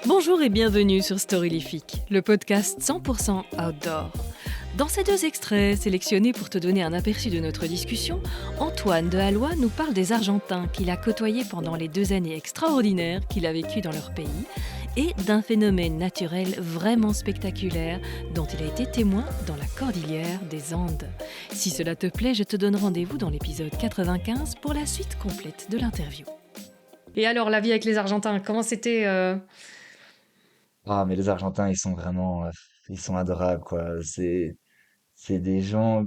Bonjour et bienvenue sur Storylifique, le podcast 100% outdoor. Dans ces deux extraits, sélectionnés pour te donner un aperçu de notre discussion, Antoine de Hallois nous parle des Argentins qu'il a côtoyés pendant les 2 années extraordinaires qu'il a vécues dans leur pays et d'un phénomène naturel vraiment spectaculaire dont il a été témoin dans la cordillère des Andes. Si cela te plaît, je te donne rendez-vous dans l'épisode 95 pour la suite complète de l'interview. Et alors, la vie avec les Argentins, comment c'était Ah, mais les Argentins, ils sont vraiment, ils sont adorables, quoi. C'est des gens,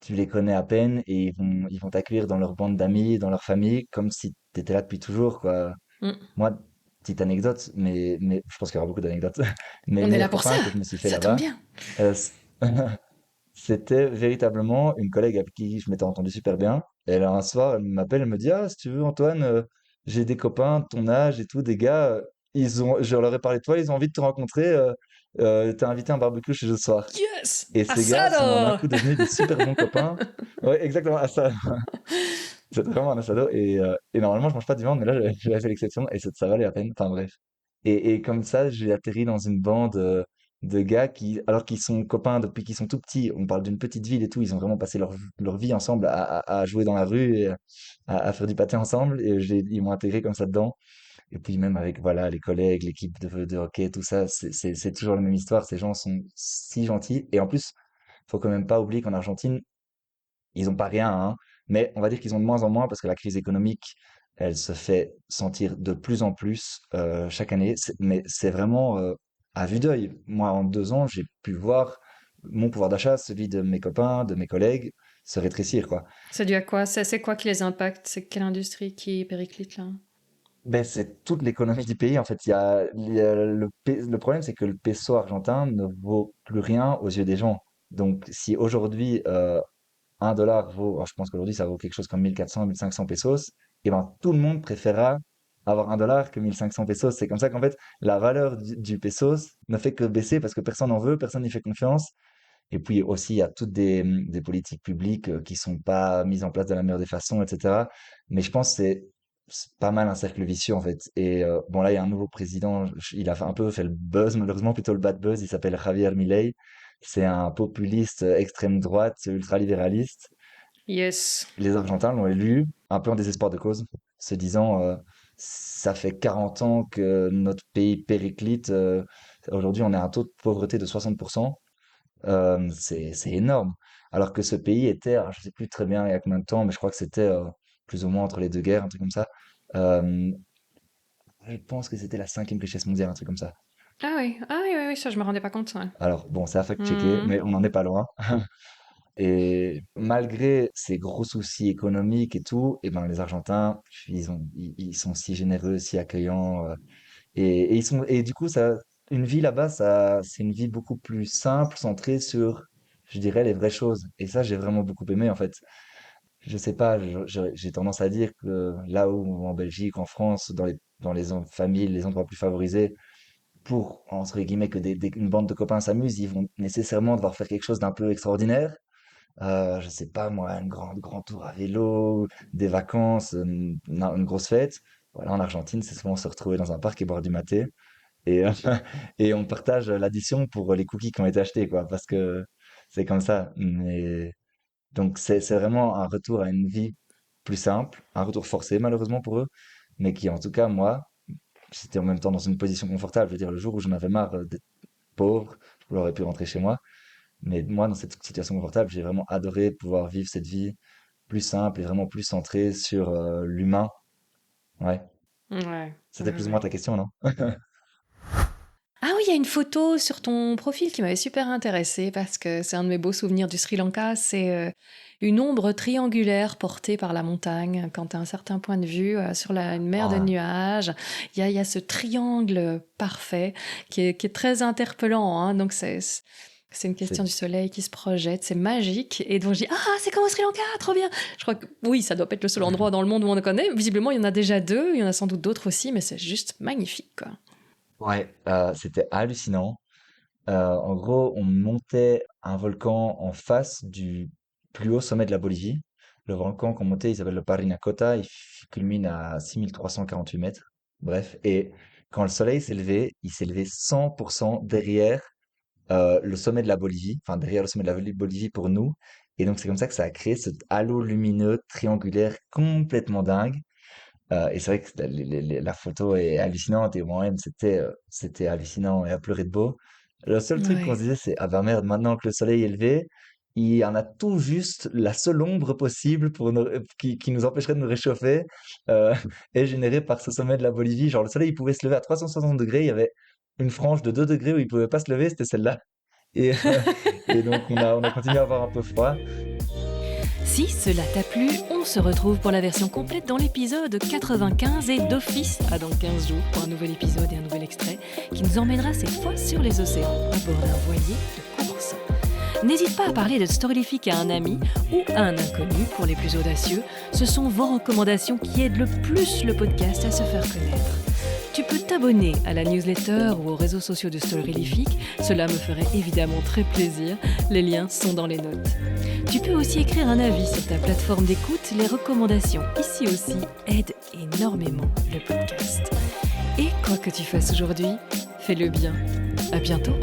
tu les connais à peine et ils vont t'accueillir dans leur bande d'amis, dans leur famille, comme si t'étais là depuis toujours, quoi. Hmm. Moi, petite anecdote, mais je pense qu'il y aura beaucoup d'anecdotes. Mes On est là meilleurs pour ça, copains que je me suis fait ça tombe là-bas, bien. euh, c- c'était véritablement une collègue avec qui je m'étais entendu super bien. Et alors un soir, elle m'appelle, elle me dit, ah, si tu veux, Antoine, j'ai des copains de ton âge et tout, des gars, je leur ai parlé de toi, ils ont envie de te rencontrer, t'es invité à un barbecue chez eux ce soir. Yes! Et ces gars sont d'un Asado! coup devenus des super bons copains. Ouais, exactement, à ça. C'est vraiment un assado. Et normalement, je mange pas de viande, mais là, j'avais fait l'exception et ça valait la peine. Enfin, bref. Et comme ça, j'ai atterri dans une bande de gars qui, alors qu'ils sont copains depuis qu'ils sont tout petits, on parle d'une petite ville et tout, ils ont vraiment passé leur vie ensemble à jouer dans la rue et à faire du pâté ensemble. Et ils m'ont intégré comme ça dedans. Et puis même avec, voilà, les collègues, l'équipe de hockey, tout ça, c'est toujours la même histoire. Ces gens sont si gentils. Et en plus, faut quand même pas oublier qu'en Argentine, ils ont pas rien, hein, mais on va dire qu'ils ont de moins en moins parce que la crise économique, elle se fait sentir de plus en plus chaque année. Mais c'est vraiment à vue d'œil. Moi, en 2 ans, j'ai pu voir mon pouvoir d'achat, celui de mes copains, de mes collègues, se rétrécir, quoi. C'est dû à quoi? C'est quoi qui les impacte? C'est quelle industrie qui périclite là? Ben, c'est toute l'économie du pays. En fait, il y a le problème, c'est que le peso argentin ne vaut plus rien aux yeux des gens. Donc, si aujourd'hui, 1 dollar vaut, alors je pense qu'aujourd'hui ça vaut quelque chose comme 1400, 1500 pesos, et ben tout le monde préférera avoir 1 dollar que 1500 pesos. C'est comme ça qu'en fait, la valeur du pesos ne fait que baisser parce que personne n'en veut, personne n'y fait confiance. Et puis aussi, il y a toutes des politiques publiques qui sont pas mises en place de la meilleure des façons, etc. Mais je pense que c'est pas mal un cercle vicieux en fait. Et bon là, il y a un nouveau président, il a un peu fait le buzz, malheureusement plutôt le bad buzz. Il s'appelle Javier Milei. C'est un populiste extrême droite, ultralibéraliste. Yes. Les Argentins l'ont élu un peu en désespoir de cause, se disant ça fait 40 ans que notre pays périclite. Aujourd'hui, on est à un taux de pauvreté de 60%. C'est énorme. Alors que ce pays était, alors je sais plus très bien il y a combien de temps, mais je crois que c'était plus ou moins entre les deux guerres, un truc comme ça. Euh, je pense que c'était la cinquième richesse mondiale, un truc comme ça. Ah oui, oui, oui, ça je me rendais pas compte. Ouais. Alors bon, c'est à fact-checker, Hmm. mais on n'en est pas loin. Et malgré ces gros soucis économiques et tout, et ben les Argentins, ils sont si généreux, si accueillants, et ils sont, et du coup ça, une vie là-bas, ça, c'est une vie beaucoup plus simple, centrée sur, je dirais, les vraies choses. Et ça, j'ai vraiment beaucoup aimé en fait. Je sais pas, j'ai tendance à dire que là où en Belgique, en France, dans les familles, les endroits plus favorisés, pour entre guillemets que une bande de copains s'amusent, ils vont nécessairement devoir faire quelque chose d'un peu extraordinaire. Je sais pas moi, grand tour à vélo, des vacances, une grosse fête. Voilà, en Argentine, c'est souvent se retrouver dans un parc et boire du maté. Et, et on partage l'addition pour les cookies qui ont été achetés, quoi, parce que c'est comme ça. Mais donc c'est vraiment un retour à une vie plus simple, un retour forcé malheureusement pour eux, mais qui en tout cas moi, j'étais en même temps dans une position confortable. Je veux dire, le jour où j'en avais marre d'être pauvre, j'aurais pu rentrer chez moi. Mais moi, dans cette situation confortable, j'ai vraiment adoré pouvoir vivre cette vie plus simple et vraiment plus centrée sur l'humain. Ouais. Ouais, C'était ouais, plus ou moins ouais. ta question, non? Ah oui, il y a une photo sur ton profil qui m'avait super intéressée parce que c'est un de mes beaux souvenirs du Sri Lanka. C'est une ombre triangulaire portée par la montagne. Quand tu as un certain point de vue sur une mer de Ah, nuages, il y a ce triangle parfait qui est très interpellant. Hein. Donc c'est une question c'est du soleil qui se projette, c'est magique. Et donc je dis, ah, c'est comme au Sri Lanka, trop bien. Je crois que oui, ça doit pas être le seul endroit dans le monde où on le connaît. Visiblement, il y en a déjà 2, il y en a sans doute d'autres aussi, mais c'est juste magnifique, quoi. ouais, c'était hallucinant. En gros, on montait un volcan en face du plus haut sommet de la Bolivie. Le volcan qu'on montait, il s'appelle le Parinacota. Culmine à 6348 mètres. Bref. Et quand le soleil s'est levé, il s'est levé 100% derrière le sommet de la Bolivie, enfin derrière le sommet de la Bolivie pour nous. Et donc c'est comme ça que ça a créé cet halo lumineux triangulaire complètement dingue. Et c'est vrai que la photo est hallucinante et moi-même c'était hallucinant et à pleurer de beau. Le seul truc qu'on se Ouais. disait c'est ah ben merde, maintenant que le soleil est levé, il y en a tout juste la seule ombre possible qui nous empêcherait de nous réchauffer euh, est générée par ce sommet de la Bolivie. Genre le soleil il pouvait se lever à 360 degrés, il y avait une frange de 2 degrés où il pouvait pas se lever, c'était celle-là. Et, et donc on a continué à avoir un peu froid. Si cela t'a plu, on se retrouve pour la version complète dans l'épisode 95 et d'office à dans 15 jours pour un nouvel épisode et un nouvel extrait qui nous emmènera cette fois sur les océans à bord d'un voilier de course. N'hésite pas à parler de Storylific à un ami ou à un inconnu pour les plus audacieux. Ce sont vos recommandations qui aident le plus le podcast à se faire connaître. Tu peux t'abonner à la newsletter ou aux réseaux sociaux de Storylific, cela me ferait évidemment très plaisir, les liens sont dans les notes. Tu peux aussi écrire un avis sur ta plateforme d'écoute, les recommandations ici aussi aident énormément le podcast. Et quoi que tu fasses aujourd'hui, fais-le bien. À bientôt.